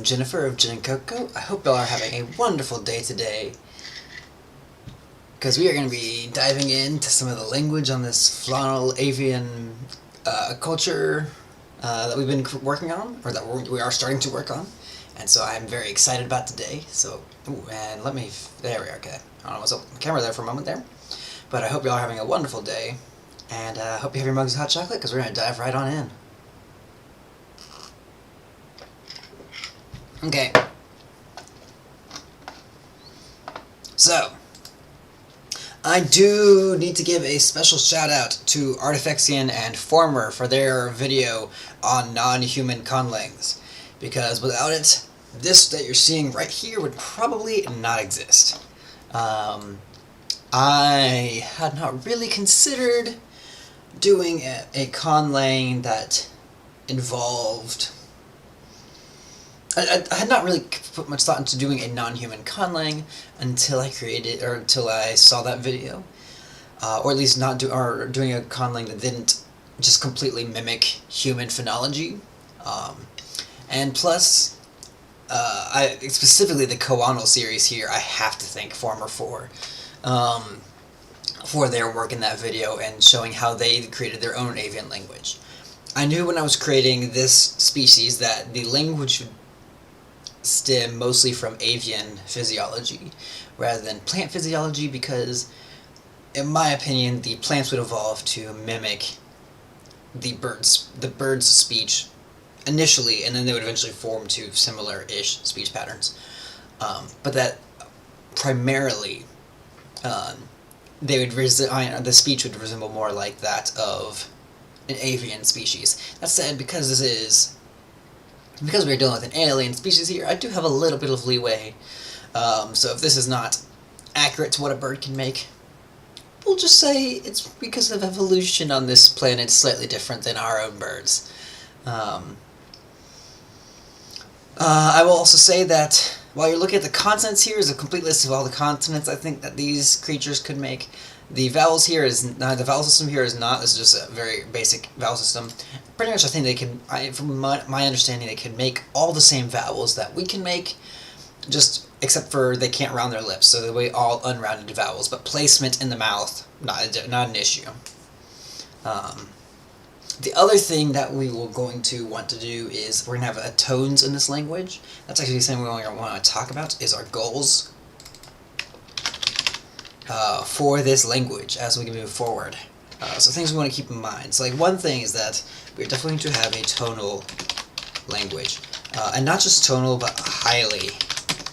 Jennifer of Jen and Coco. I hope y'all are having a wonderful day today, because we are going to be diving into some of the language on this Flaunal avian culture that we've been working on, or that we are starting to work on, and so I'm very excited about today. So, and there we are, okay. I don't know what's up with the camera there for a moment there, but I hope y'all are having a wonderful day, and I hope you have your mugs of hot chocolate, because we're going to dive right on in. Okay, so I do need to give a special shout out to Artifexian and Former for their video on non-human conlangs, because without it, this that you're seeing right here would probably not exist. I had not really considered doing a conlang that involved... I had not really put much thought into doing a non-human conlang until I saw that video, or at least doing a conlang that didn't just completely mimic human phonology, and plus, specifically the Flaunal series here, I have to thank Former for their work in that video and showing how they created their own avian language. I knew when I was creating this species that the language should stem mostly from avian physiology rather than plant physiology, because in my opinion the plants would evolve to mimic the bird's speech initially, and then they would eventually form to similar-ish speech patterns, but that primarily the speech would resemble more like that of an avian species. That said, because we're dealing with an alien species here, I do have a little bit of leeway. So if this is not accurate to what a bird can make, we'll just say it's because of evolution on this planet slightly different than our own birds. I will also say that while you're looking at the consonants, here is a complete list of all the consonants I think that these creatures could make. The vowels here is not, the vowel system here is not, this is just a very basic vowel system. Pretty much I think they can, from my understanding, they can make all the same vowels that we can make, just except for they can't round their lips, so they'll be all unrounded vowels, but placement in the mouth, not an issue. The other thing that we were going to want to do is we're going to have tones in this language. That's actually something we want to talk about, is our goals for this language as we move forward. So things we want to keep in mind. So like one thing is that we're definitely going to have a tonal language. And not just tonal, but highly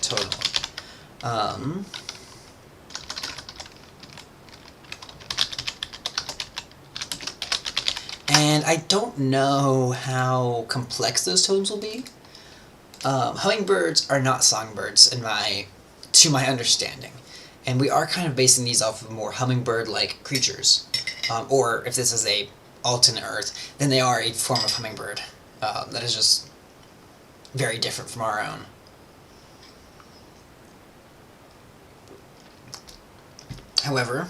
tonal. And I don't know how complex those tones will be. Hummingbirds are not songbirds to my understanding. And we are kind of basing these off of more hummingbird-like creatures. Or if this is a alternate Earth, then they are a form of hummingbird that is just very different from our own. However,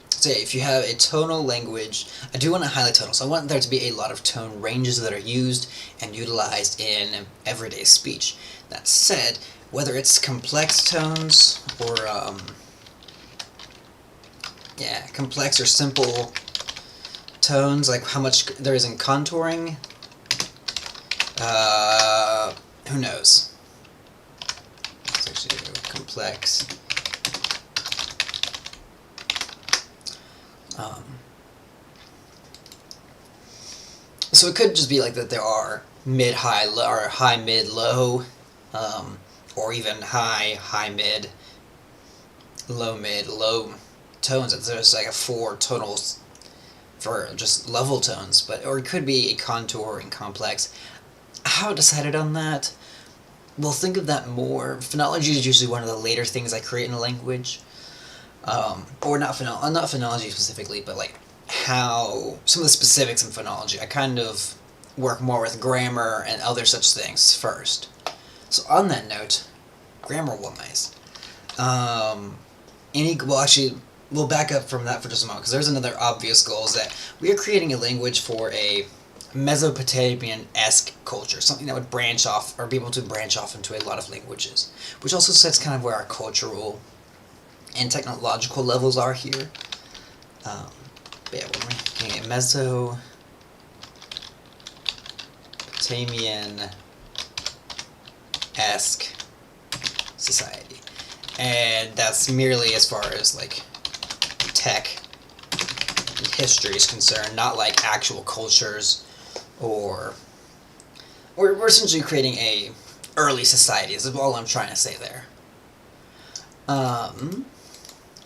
so if you have a tonal language, I do want to highlight tonal, so I want there to be a lot of tone ranges that are used and utilized in everyday speech. That said, whether it's complex tones or complex or simple tones, like how much there is in contouring, who knows? It's actually complex. So it could just be like that there are mid-high, or high-mid-low, or even high-mid, low-mid, low tones. There's like 4 tonals for just level tones, or it could be a contouring complex. I haven't decided on that. We'll think of that more. Phonology is usually one of the later things I create in a language. Or not phonology specifically, but like how some of the specifics in phonology. I kind of work more with grammar and other such things first. So on that note, grammar-wise, we'll back up from that for just a moment, because there's another obvious goal, is that we are creating a language for a Mesopotamian-esque culture, something that would branch off or be able to branch off into a lot of languages, which also sets kind of where our cultural and technological levels are here. But yeah, we're making a Mesopotamian-esque society, and that's merely as far as like tech and history is concerned, not like actual cultures, or we're essentially creating a early society. Is all I'm trying to say there. But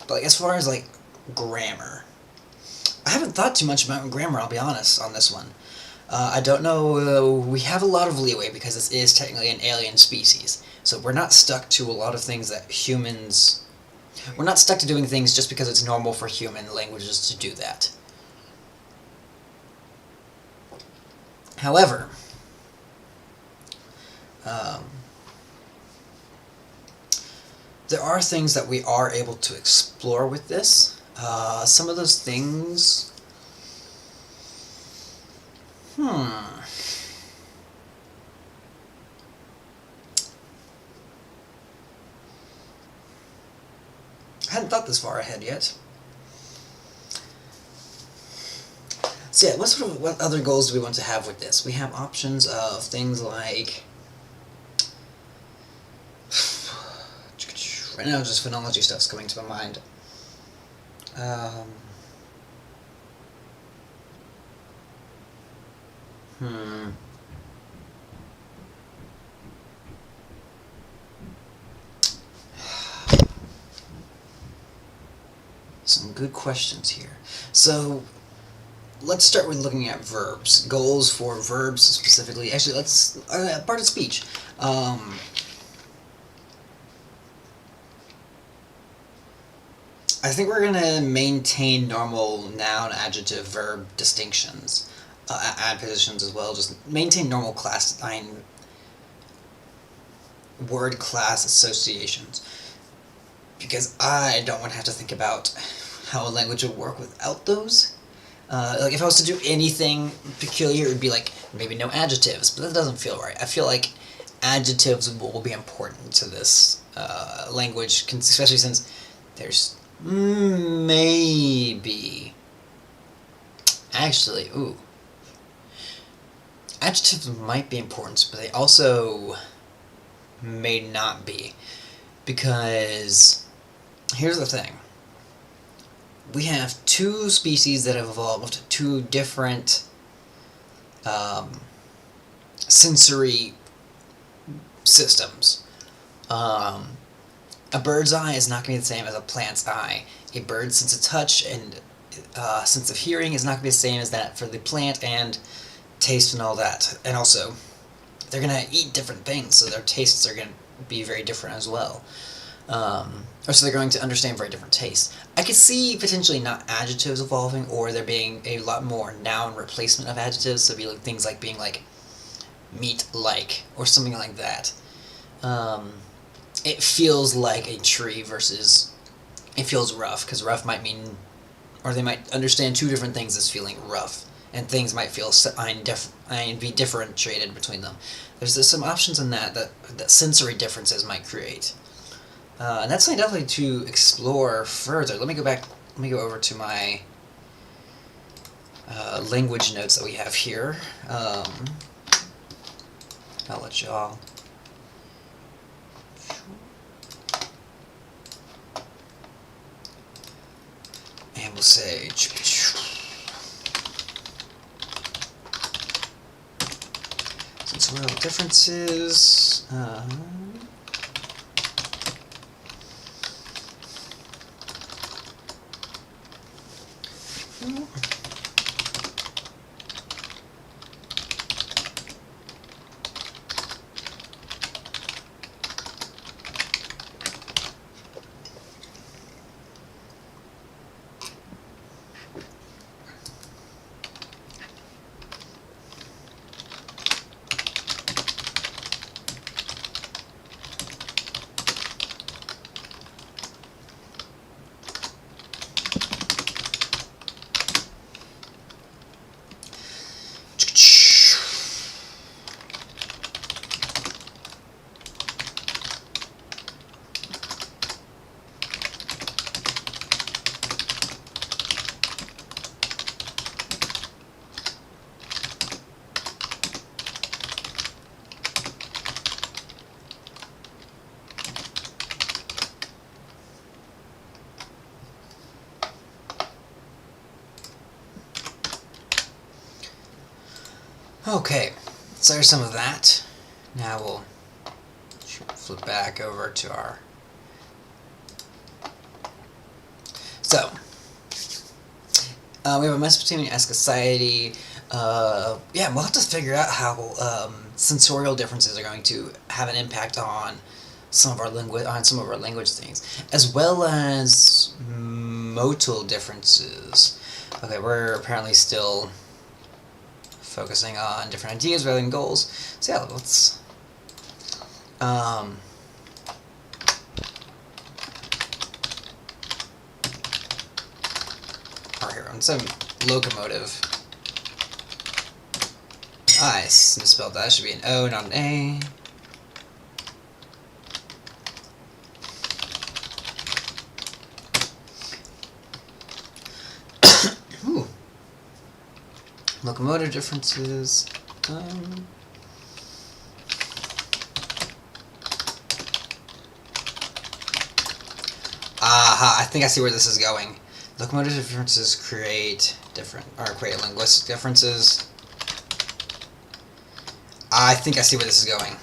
like as far as like grammar, I haven't thought too much about grammar. I'll be honest on this one. I don't know. We have a lot of leeway because this is technically an alien species, so we're not stuck to a lot of things that humans. We're not stuck to doing things just because it's normal for human languages to do that. However, there are things that we are able to explore with this. Some of those things... I hadn't thought this far ahead yet. So yeah, what other goals do we want to have with this? We have options of things like... Right now just phonology stuff's coming to my mind. Some good questions here. So, let's start with looking at verbs. Goals for verbs specifically. Actually, let's... part of speech. I think we're going to maintain normal noun, adjective, verb distinctions. Add positions as well. Just maintain normal class line word class associations. Because I don't want to have to think about how a language would work without those. Like if I was to do anything peculiar, it would be like maybe no adjectives, but that doesn't feel right. I feel like adjectives will be important to this language, especially since there's maybe... Actually, adjectives might be important, but they also may not be. Because here's the thing. We have two species that have evolved, two different sensory systems. A bird's eye is not going to be the same as a plant's eye. A bird's sense of touch and sense of hearing is not going to be the same as that for the plant, and taste and all that. And also, they're going to eat different things, so their tastes are going to be very different as well. Or so they're going to understand very different tastes. I could see potentially not adjectives evolving, or there being a lot more noun replacement of adjectives, so it'd be like things like being like meat-like, or something like that. It feels like a tree versus it feels rough, because rough might mean, or they might understand two different things as feeling rough, and things might feel be differentiated between them. There's some options in that sensory differences might create. And that's something definitely to explore further. Let me go over to my language notes that we have here. I'll let y'all... And we'll say... Sensorial differences... Okay, so there's some of that. Now we'll flip back over to our... So, we have a Mesopotamian society. Yeah, we'll have to figure out how sensorial differences are going to have an impact on some of our language things, as well as modal differences. Okay, we're apparently still focusing on different ideas rather than goals. So yeah, let's here on some locomotive. I misspelled that. It should be an O, not an A. Ooh. Locomotive differences. Aha! I think I see where this is going. Locomotive differences create linguistic differences. I think I see where this is going.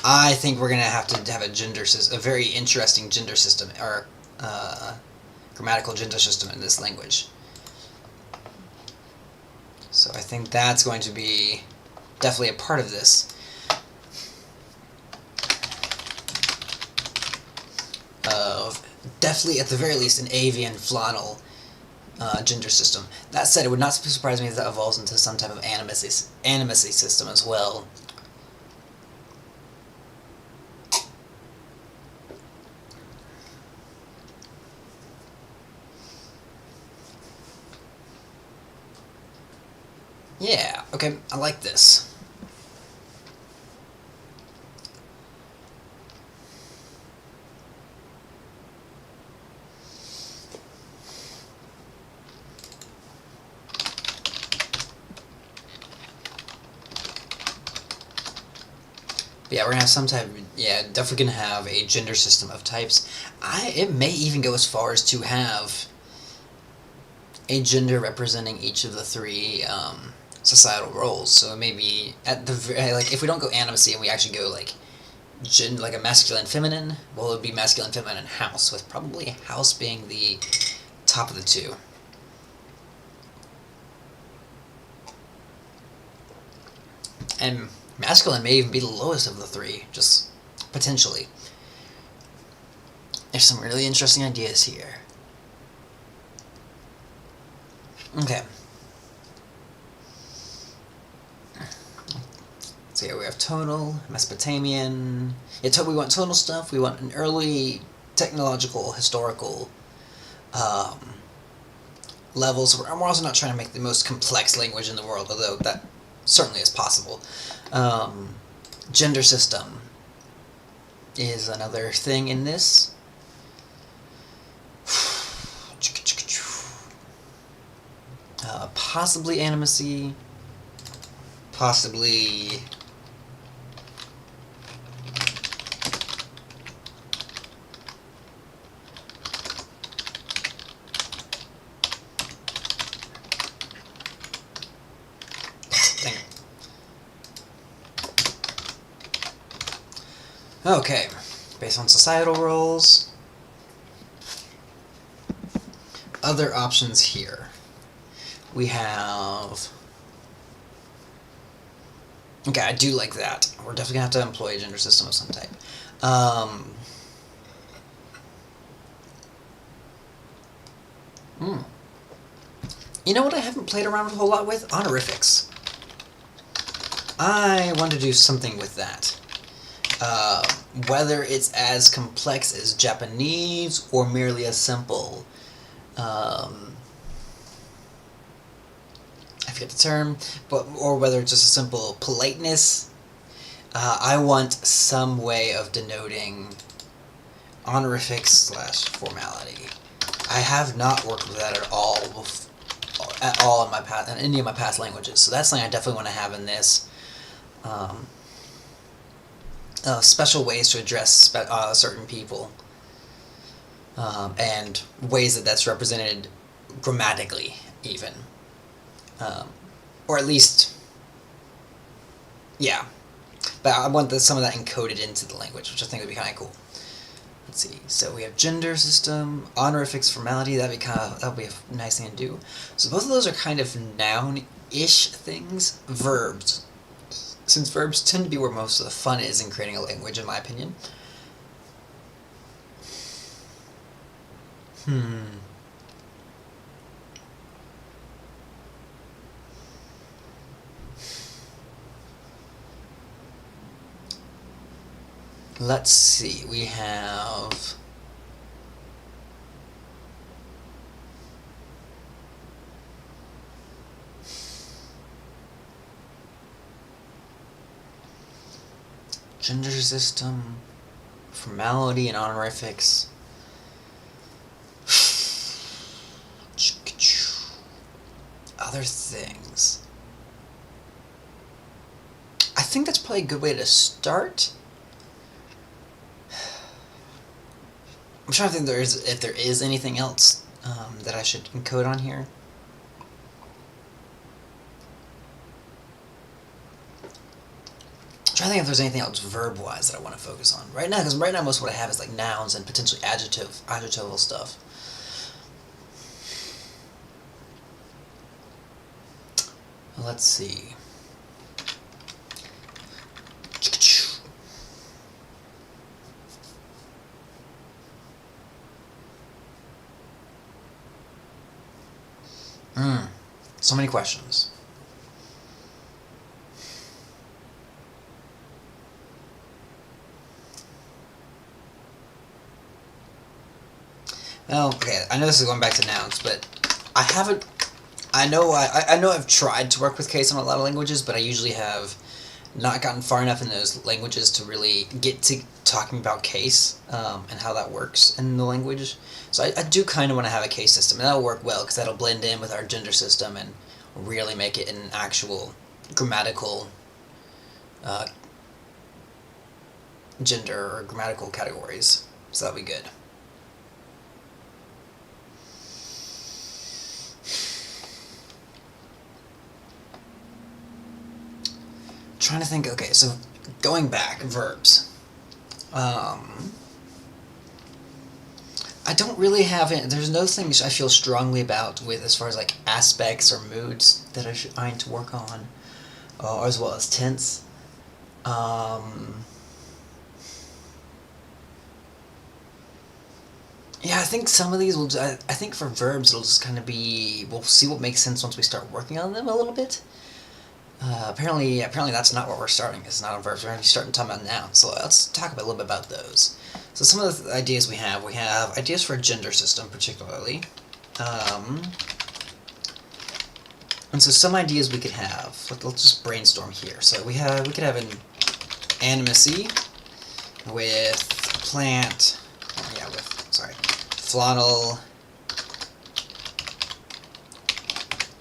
I think we're gonna have to have a very interesting gender system, or grammatical gender system in this language. So I think that's going to be definitely a part of this. Definitely, at the very least, an avian Flaunal gender system. That said, it would not surprise me if that evolves into some type of animacy system as well. Yeah, okay, I like this. Yeah, we're gonna have some type. Yeah, definitely gonna have a gender system of types. It may even go as far as to have a gender representing each of the three societal roles. So maybe at the like, if we don't go animacy and we actually go like a masculine, feminine, well, it would be masculine, feminine, house, with probably house being the top of the two. And masculine may even be the lowest of the three, just potentially. There's some really interesting ideas here. Okay. So yeah, we have tonal, Mesopotamian. Yeah, we want tonal stuff. We want an early technological, historical level. So we're also not trying to make the most complex language in the world, although that certainly is possible. Gender system is another thing in this. Possibly animacy. Possibly... Okay, based on societal roles. Other options here. We have... Okay, I do like that. We're definitely going to have to employ a gender system of some type. You know what I haven't played around a whole lot with? Honorifics. I want to do something with that. Whether it's as complex as Japanese or merely as simple. I forget the term, or whether it's just a simple politeness. I want some way of denoting honorifics / formality. I have not worked with that at all in any of my past languages, so that's something I definitely want to have in this. Special ways to address certain people, and ways that that's represented grammatically, even, or at least Yeah, but I want some of that encoded into the language, which I think would be kind of cool. Let's see. So we have gender system, honorifics, formality. That'd be a nice thing to do. So both of those are kind of noun-ish things. Verbs, since verbs tend to be where most of the fun is in creating a language, in my opinion. Let's see. We have gender system, formality, and honorifics. Other things. I think that's probably a good way to start. I'm trying to think if there is anything else that I should encode on here. I'm trying to think if there's anything else verb-wise that I want to focus on right now, because right now most of what I have is like nouns and potentially adjectival stuff. Let's see. So many questions. Well, okay, I know this is going back to nouns, but I haven't. I know I've tried to work with case on a lot of languages, but I usually have not gotten far enough in those languages to really get to talking about case and how that works in the language. So I do kind of want to have a case system, and that'll work well because that'll blend in with our gender system and really make it an actual grammatical gender or grammatical categories. So that'll be good. Trying to think. Okay, so going back, verbs. I don't really have it. There's no things I feel strongly about with as far as like aspects or moods that I need to work on, as well as tense. Yeah, I think some of these will. I think for verbs it'll just kind of be. We'll see what makes sense once we start working on them a little bit. Apparently that's not what we're starting. It's not on verbs. We're going to be starting talking about nouns. So let's talk a little bit about those. So some of the ideas we have ideas for a gender system, particularly. And so some ideas we could have. Let's just brainstorm here. So we could have an animacy with plant. Flaunal.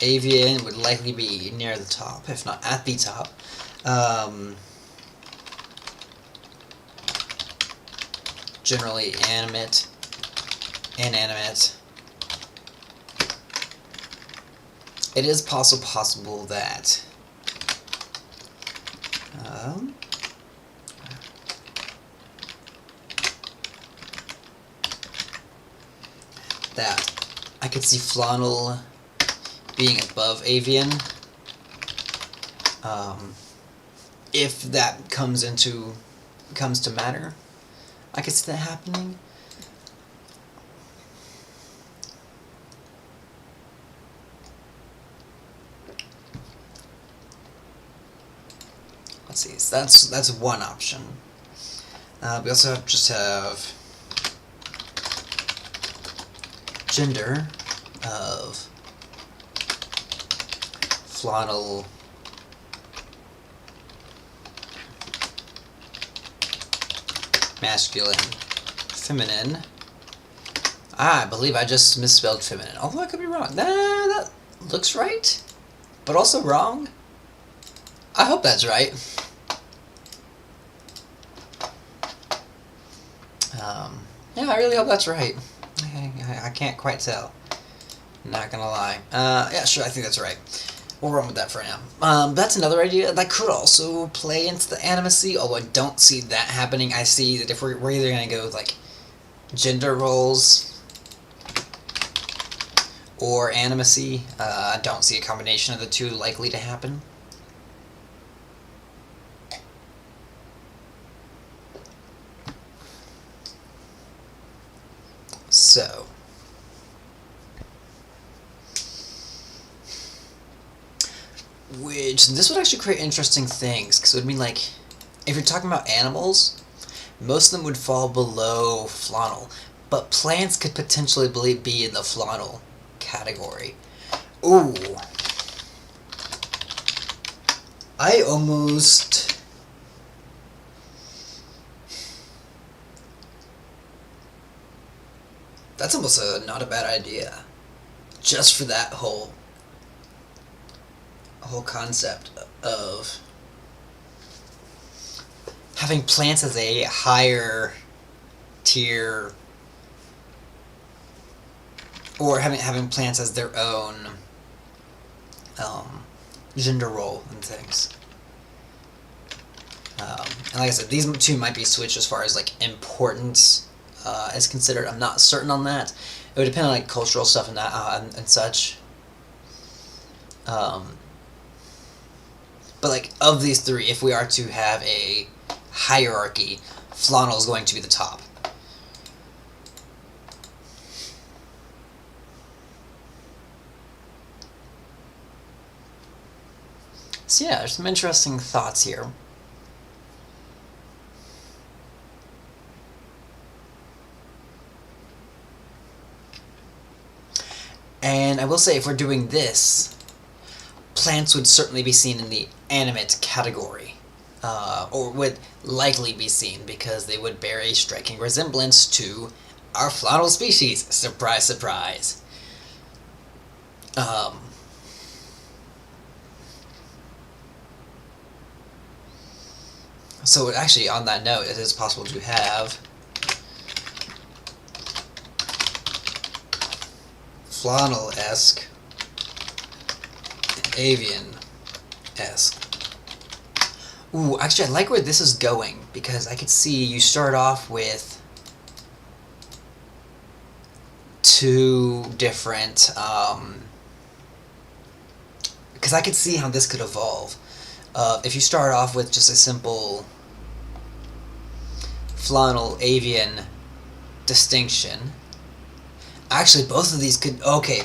Avian would likely be near the top, if not at the top. Generally animate, inanimate. It is possible that I could see Flaunal being above Avian. If that comes to matter, I could see that happening. Let's see. So that's one option. We also have gender of Flaunal masculine, feminine. I believe I just misspelled feminine, although I could be wrong. That looks right, but also wrong. I hope that's right. Yeah, I really hope that's right. I can't quite tell. Not gonna lie. Yeah, sure, I think that's right. We'll run with that for now. That's another idea that could also play into the animacy, although I don't see that happening. I see that if we're either going to go with, like, gender roles or animacy. I don't see a combination of the two likely to happen. So, this would actually create interesting things, because it would mean, like, if you're talking about animals, most of them would fall below Flaunal, but plants could potentially be in the Flaunal category. Ooh. I almost... That's almost not a bad idea. Just for that whole concept of having plants as a higher tier, or having plants as their own gender role and things. And like I said, these two might be switched as far as, like, importance is considered. I'm not certain on that. It would depend on, like, cultural stuff and that and such. But, like, of these three, if we are to have a hierarchy, Flaunal is going to be the top. So yeah, there's some interesting thoughts here. And I will say, if we're doing this, plants would certainly be seen in the animate category, or would likely be seen, because they would bear a striking resemblance to our Flaunal species. Surprise, surprise. So actually, on that note, it is possible to have Flaunal-esque and Avian-esque. Ooh, actually, I like where this is going, because I could see you start off with two different, because I could see how this could evolve. If you start off with just a simple Flaunal Avian distinction, actually both of these could, okay,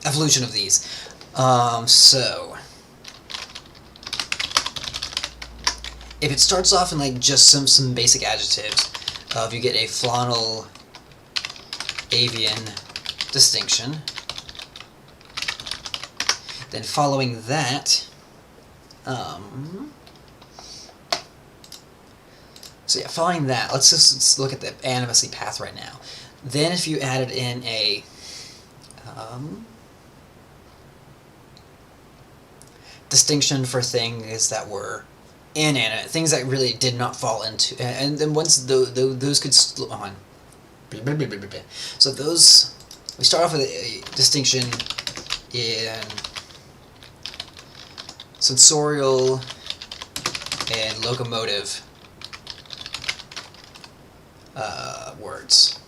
evolution of these. So if it starts off in, like, just some basic adjectives, if you get a Flaunal Avian distinction, then following that, so yeah, following that, let's look at the animacy path right now. Then if you added in a distinction for things that were inanimate, things that really did not fall into, and then once those could on. So those, we start off with a distinction in sensorial and locomotive words.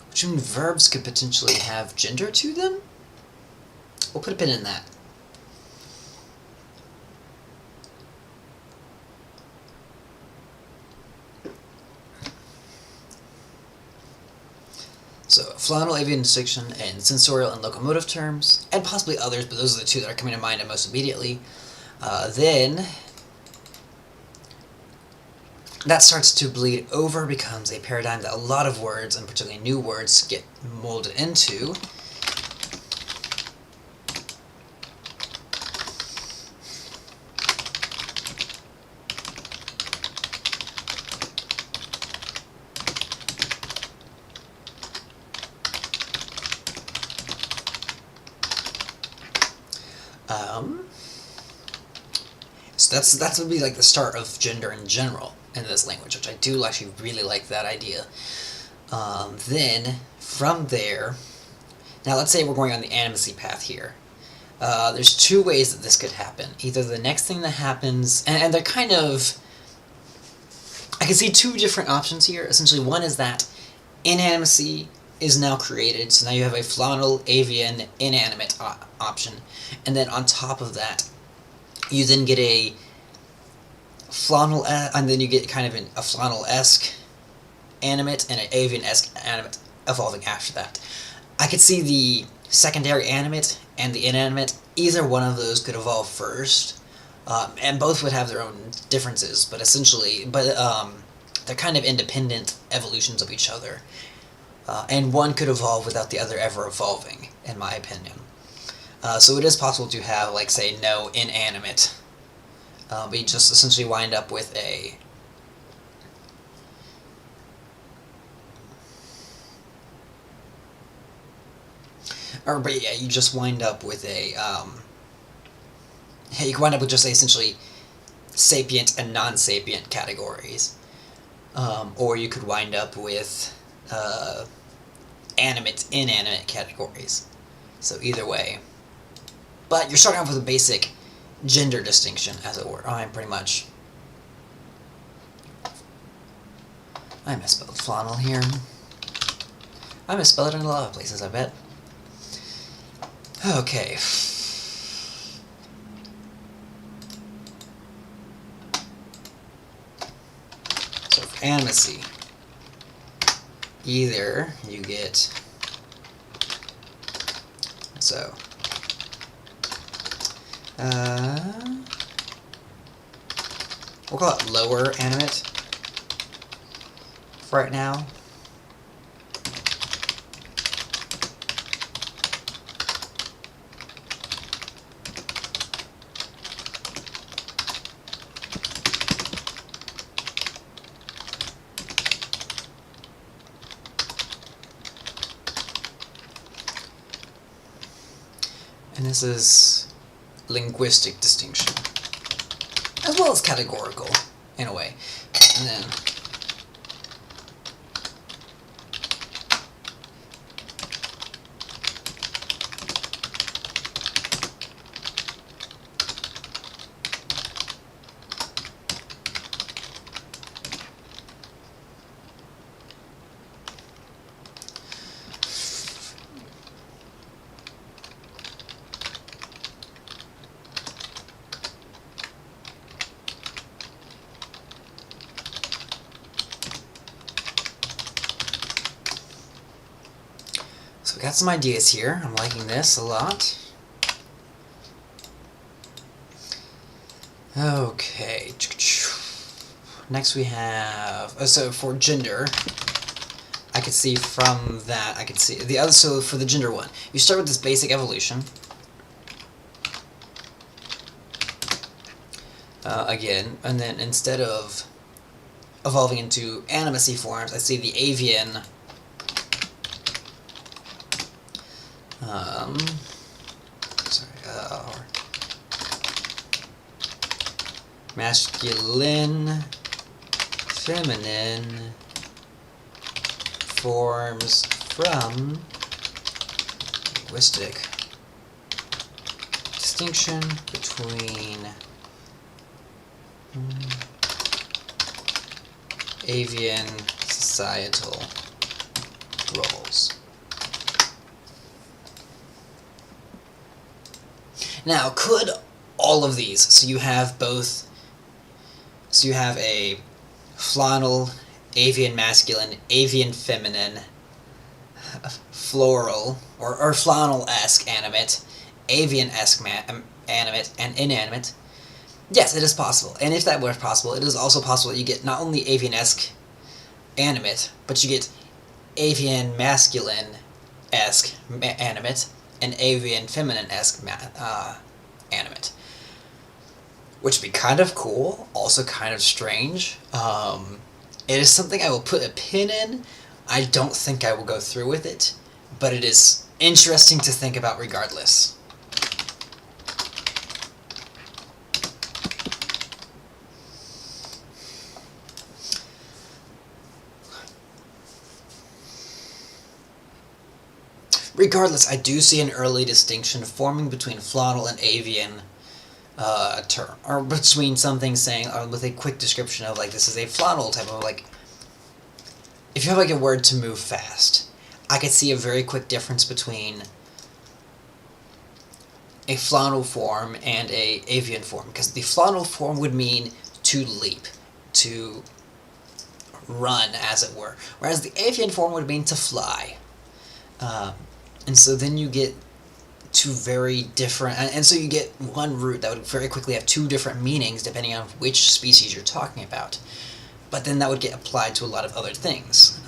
Which means verbs could potentially have gender to them? We'll put a pin in that. So, Flaunal Avian distinction in sensorial and locomotive terms, and possibly others, but those are the two that are coming to mind most immediately. Then that starts to bleed over, becomes a paradigm that a lot of words, and particularly new words, get molded into. So that's would be like the start of gender in general in this language, which I do actually really like that idea. Then, from there, now let's say we're going on the animacy path here. There's two ways that this could happen. Either the next thing that happens, and they're kind of, I can see two different options here. Essentially, one is that inanimacy is now created, so now you have a Flaunal, Avian, inanimate option, and then on top of that, you then get a Flaunal, and then you get kind of a Flaunal-esque animate and an Avian-esque animate evolving after that. I could see the secondary animate and the inanimate, either one of those could evolve first, and both would have their own differences, but essentially, they're kind of independent evolutions of each other, and one could evolve without the other ever evolving, in my opinion. So it is possible to have, like, say, no inanimate, but you just essentially wind up with a but yeah, you just wind up with a, you can wind up with just essentially sapient and non-sapient categories. Or you could wind up with animate, inanimate categories. So either way. But you're starting off with a basic gender distinction, as it were. I misspelled flannel here. I misspelled it in a lot of places, I bet. Okay. So for animacy, either you get, so, we'll call it lower animate for right now. And this is linguistic distinction, as well as categorical, in a way. And then so we got some ideas here. I'm liking this a lot. Okay. Next we have, so for gender, I could see from that, I could see the other, so for the gender one, you start with this basic evolution. Again, and then instead of evolving into animacy forms, I see the avian, masculine, feminine forms from linguistic distinction between avian societal roles. Now, could all of these, so you have both, so you have a Flaunal, avian masculine, avian feminine, floral, or Flaunal-esque animate, avian-esque animate, and inanimate. Yes, it is possible. And if that were possible, it is also possible that you get not only avian-esque animate, but you get avian masculine-esque animate, and avian feminine-esque animate. Which would be kind of cool, also kind of strange. It is something I will put a pin in. I don't think I will go through with it, but it is interesting to think about regardless. regardless, I do see an early distinction forming between Flaunal and Avian term, or between something saying with a quick description of like this is a Flaunal type of like. If you have like a word to move fast, I could see a very quick difference between a Flaunal form and a Avian form, because the Flaunal form would mean to leap, to run, as it were, whereas the Avian form would mean to fly. And so then you get two very different, and so you get one root that would very quickly have two different meanings depending on which species you're talking about. But then that would get applied to a lot of other things.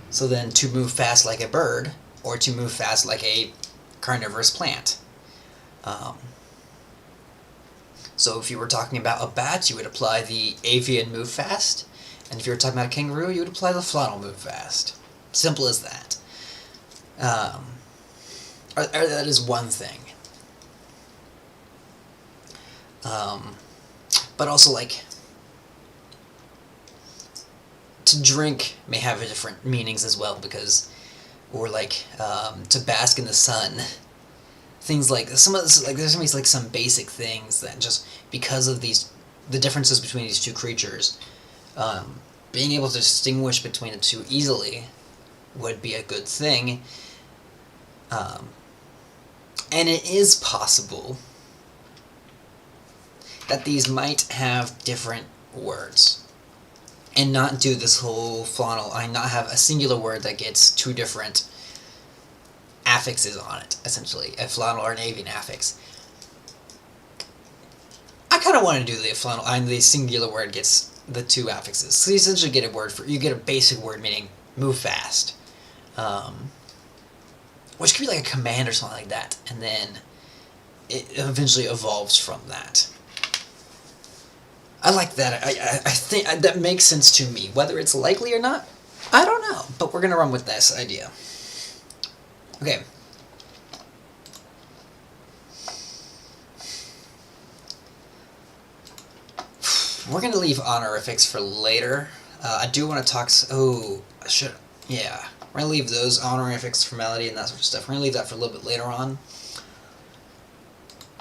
So then to move fast like a bird, or to move fast like a carnivorous plant. So if you were talking about a bat, you would apply the Avian move fast, and if you were talking about a kangaroo, you would apply the Flaunal move fast. Simple as that. That is one thing. But also, like, to drink may have different meanings as well, because, or like, to bask in the sun. Things like, some of this, like, there's gonna be like some basic things that just, because of the differences between these two creatures, being able to distinguish between the two easily would be a good thing. And it is possible that these might have different words, and not do this whole Flaunal, not have a singular word that gets two different affixes on it, essentially, a Flaunal or an Avian affix. I kind of want to do the Flaunal, and the singular word gets the two affixes. So you essentially get you get a basic word meaning move fast. Which could be like a command or something like that, and then it eventually evolves from that. I like that. I think that makes sense to me. Whether it's likely or not, I don't know, but we're going to run with this idea. Okay. We're going to leave honorifics for later. I do want to talk... Yeah. We're going to leave those honorifics, formality, and that sort of stuff. We're going to leave that for a little bit later on.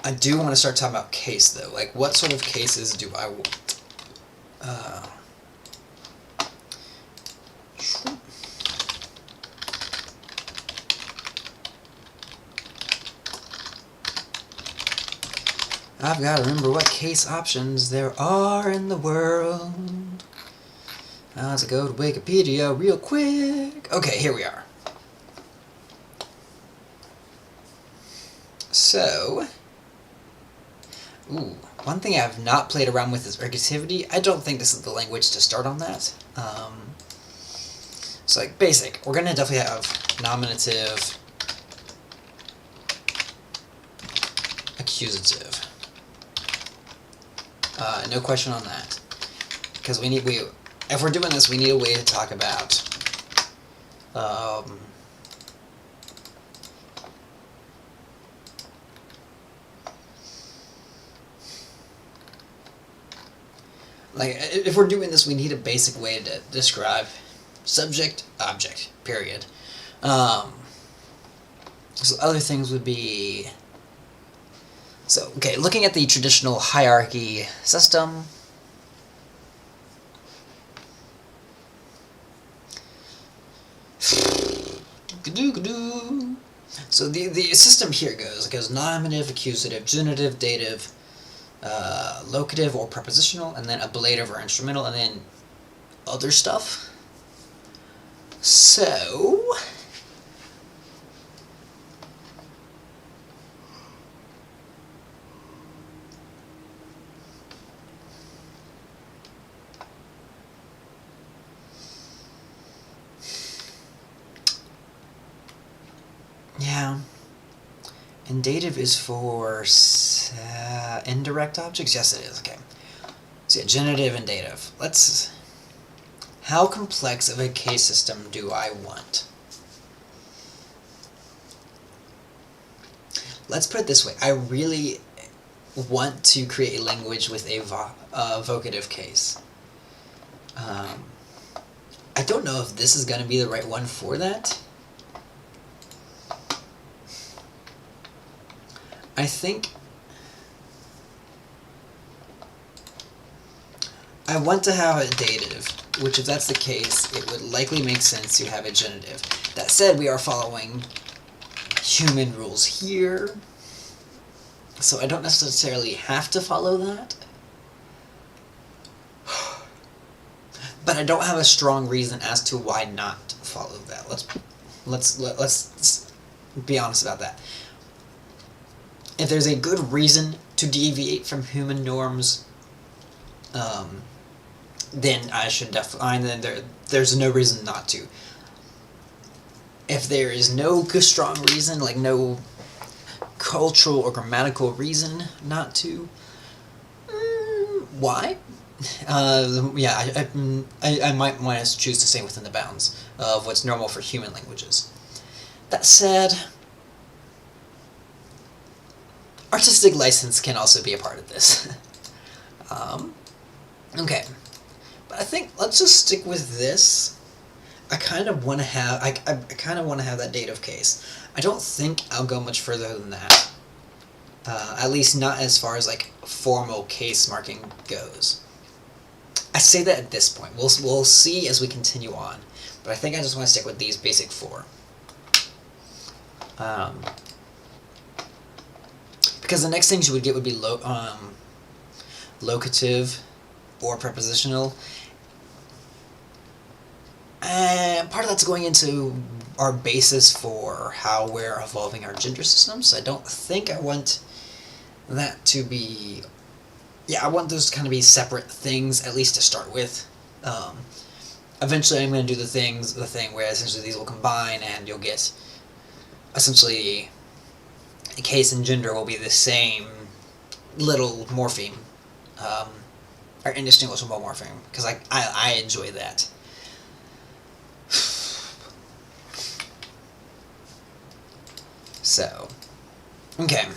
I do want to start talking about case, though. Like, what sort of cases do I want? I've got to remember what case options there are in the world. Let's go to Wikipedia real quick. Okay, here we are. So, one thing I've not played around with is ergativity. I don't think this is the language to start on that. So, like, basic. We're going to definitely have nominative, accusative. No question on that. Because if we're doing this, we need a way to talk about like, if we're doing this, we need a basic way to describe subject, object, period. So other things would be... So, okay, looking at the traditional hierarchy system... So the system here goes nominative, accusative, genitive, dative, locative or prepositional, and then ablative or instrumental, and then other stuff. So... yeah. And dative is for indirect objects? Yes, it is. Okay. So yeah, genitive and dative. How complex of a case system do I want? Let's put it this way. I really want to create a language with a vocative case. I don't know if this is going to be the right one for that. I think I want to have a dative, which if that's the case, it would likely make sense to have a genitive. That said, we are following human rules here, so I don't necessarily have to follow that. But I don't have a strong reason as to why not follow that. Let's be honest about that. If there's a good reason to deviate from human norms, then I should definitely. Then there's no reason not to. If there is no good strong reason, like no cultural or grammatical reason not to, why? Yeah, I might want to choose to stay within the bounds of what's normal for human languages. That said, artistic license can also be a part of this. Okay, but I think let's just stick with this. I kind of want to have I kind of want to have that dative case. I don't think I'll go much further than that. At least not as far as like formal case marking goes. I say that at this point. We'll see as we continue on, but I think I just want to stick with these basic four. Because the next things you would get would be locative or prepositional. And part of that's going into our basis for how we're evolving our gender systems. I don't think I want that to be... Yeah, I want those to kind of be separate things, at least to start with. Eventually I'm going to do the thing where essentially these will combine and you'll get... Essentially, case and gender will be the same little morpheme. Or indistinguishable morpheme, because I enjoy that. So, okay.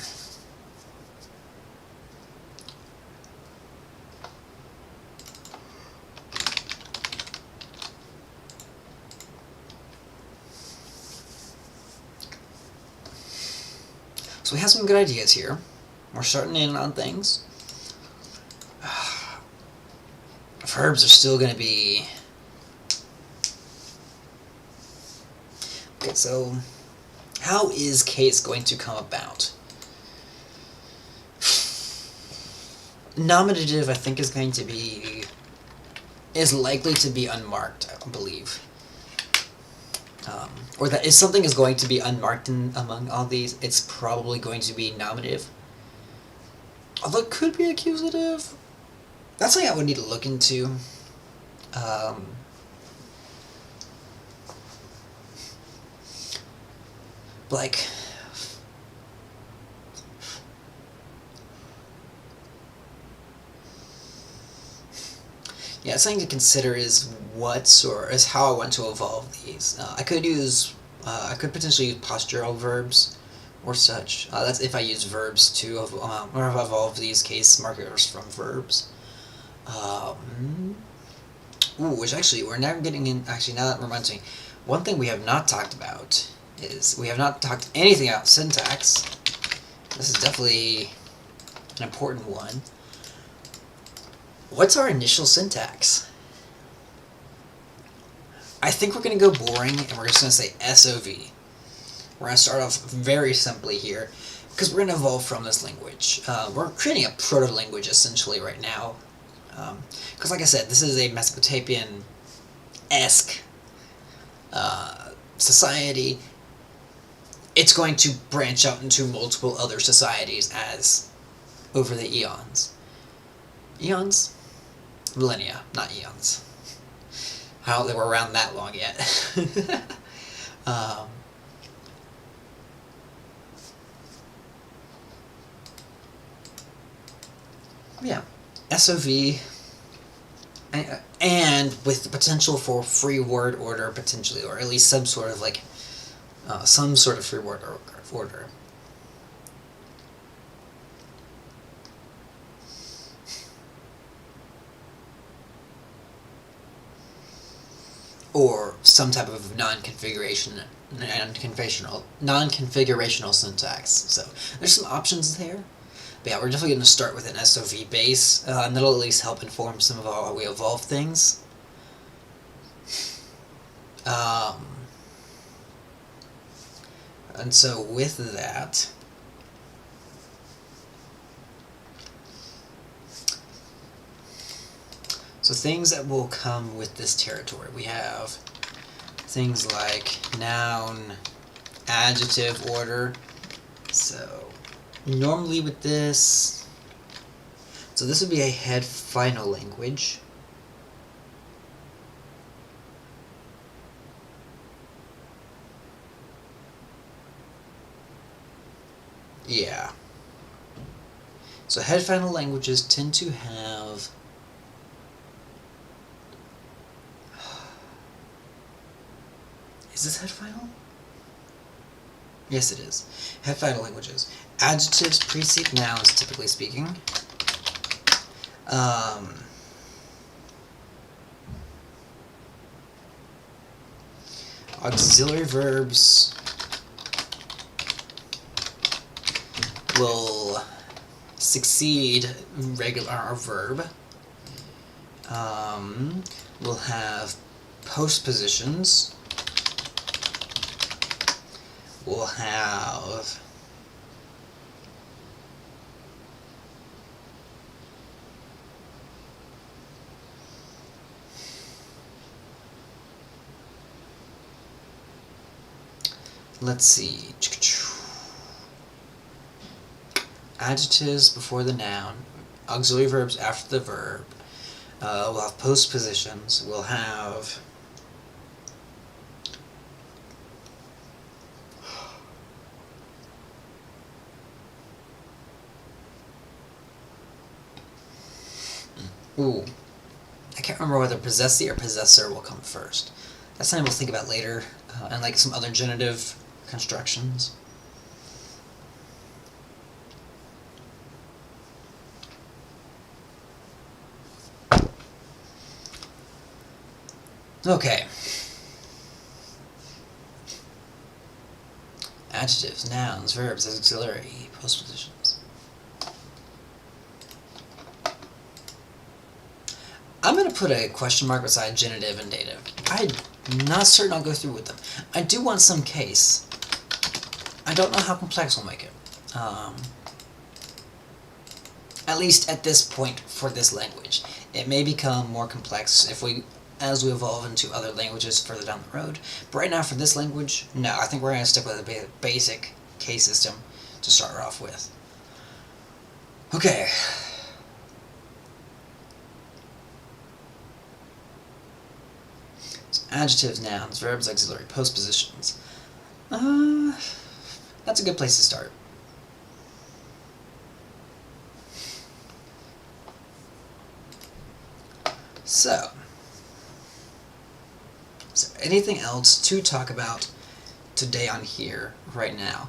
So we have some good ideas here. We're starting in on things. Verbs are still going to be... Okay, so how is case going to come about? Nominative, I think, is likely to be unmarked, I believe. Or that if something is going to be unmarked among all these, it's probably going to be nominative. Although it could be accusative. That's something I would need to look into. Like... Yeah, something to consider is how I want to evolve these. I could potentially use postural verbs or such. That's if I use verbs to or if I evolve these case markers from verbs. Which actually we're now getting in. Actually, now that reminds me, one thing we have not talked about is we have not talked anything about syntax. This is definitely an important one. What's our initial syntax? I think we're going to go boring, and we're just going to say SOV. We're going to start off very simply here, because we're going to evolve from this language. We're creating a proto-language, essentially, right now. Because, like I said, this is a Mesopotamian-esque society. It's going to branch out into multiple other societies over the eons. Eons? Millennia, not eons. I don't think we're around that long yet. Yeah, SOV, and with the potential for free word order, potentially, or at least some sort of free word order. or some type of non-configurational syntax. So there's some options there. But yeah, we're definitely going to start with an SOV base, and that'll at least help inform some of how we evolve things. And so with that, so things that will come with this territory, we have things like noun, adjective order. So normally with this, so this would be a head final language. Yeah. So head final languages tend to have is this head final? Yes, it is. Head final languages. Adjectives precede nouns, typically speaking. Auxiliary verbs will succeed regular verb. We'll have postpositions. We'll have let's see, adjectives before the noun, auxiliary verbs after the verb. We'll have postpositions. We'll have I can't remember whether possessee or possessor will come first. That's something we'll think about later, and like some other genitive constructions. Okay. Adjectives, nouns, verbs, auxiliary, postpositions. I'm going to put a question mark beside genitive and dative. I'm not certain I'll go through with them. I do want some case. I don't know how complex we'll make it. At least at this point for this language. It may become more complex as we evolve into other languages further down the road. But right now for this language, no, I think we're going to stick with a basic case system to start off with. Okay. Adjectives, nouns, verbs, auxiliary, postpositions. That's a good place to start. So anything else to talk about today on here right now?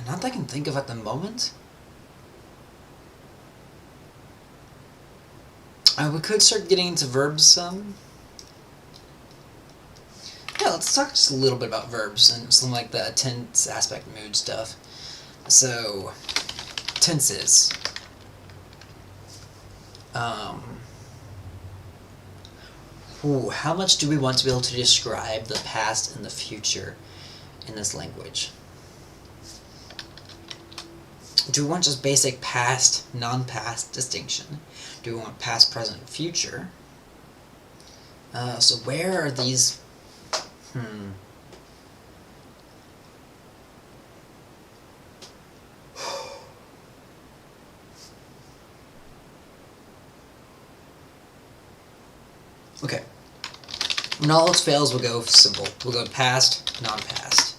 Not that I can think of at the moment. We could start getting into verbs some. Yeah, let's talk just a little bit about verbs and something like the tense, aspect, mood stuff. So, tenses. How much do we want to be able to describe the past and the future in this language? Do we want just basic past, non-past distinction? Do we want past, present, future? So where are these... Okay. When all else fails, we'll go simple. We'll go past, non-past.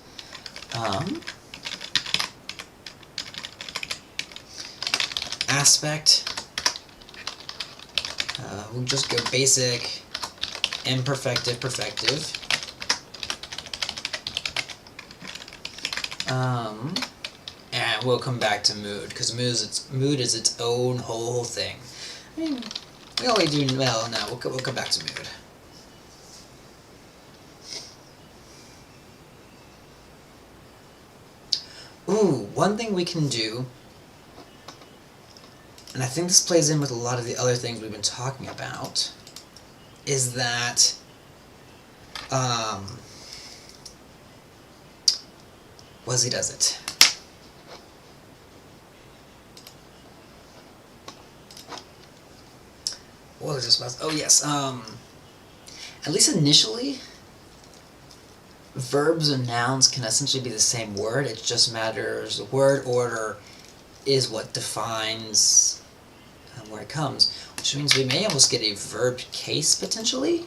Aspect, We'll just go basic, imperfective, perfective. And we'll come back to mood, because mood is its own whole thing. I mean, we only do, well, no, we'll come back to mood. Ooh, one thing we can do, and I think this plays in with a lot of the other things we've been talking about, is that, Wuzzy does it. What was I just about to, oh yes, at least initially, verbs and nouns can essentially be the same word. It just matters, the word order is what defines where it comes, which means we may almost get a verb case potentially.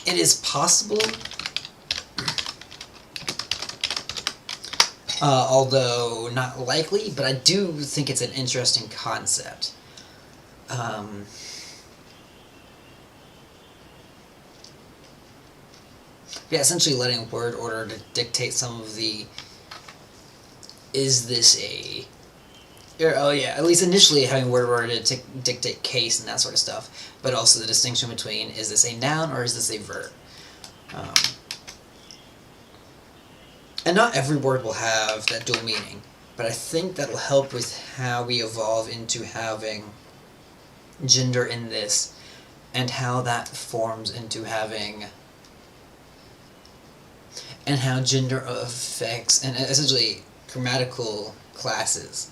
It is possible, although not likely, but I do think it's an interesting concept. Yeah, essentially letting word order to dictate some of the, is this a, oh yeah, at least initially having word order to dictate case and that sort of stuff, but also the distinction between, is this a noun or is this a verb? And not every word will have that dual meaning, but I think that'll help with how we evolve into having gender in this, and how that forms into having, and how gender affects, and essentially grammatical classes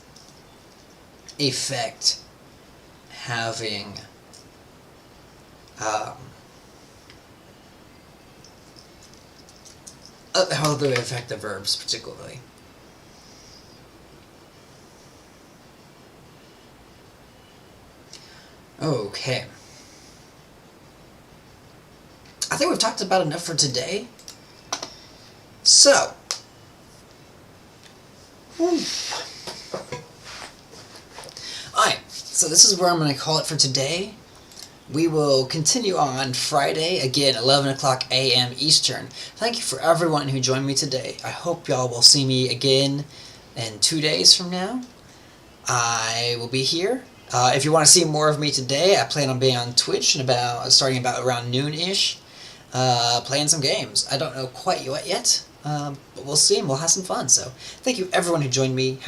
affect having how they affect the verbs particularly. Okay. I think we've talked about enough for today. So, alright, so this is where I'm going to call it for today. We will continue on Friday, again, 11 o'clock a.m. Eastern. Thank you for everyone who joined me today. I hope y'all will see me again in 2 days from now. I will be here. If you want to see more of me today, I plan on being on Twitch and starting about around noon-ish, playing some games. I don't know quite what yet, but we'll see and we'll have some fun. So, thank you everyone who joined me.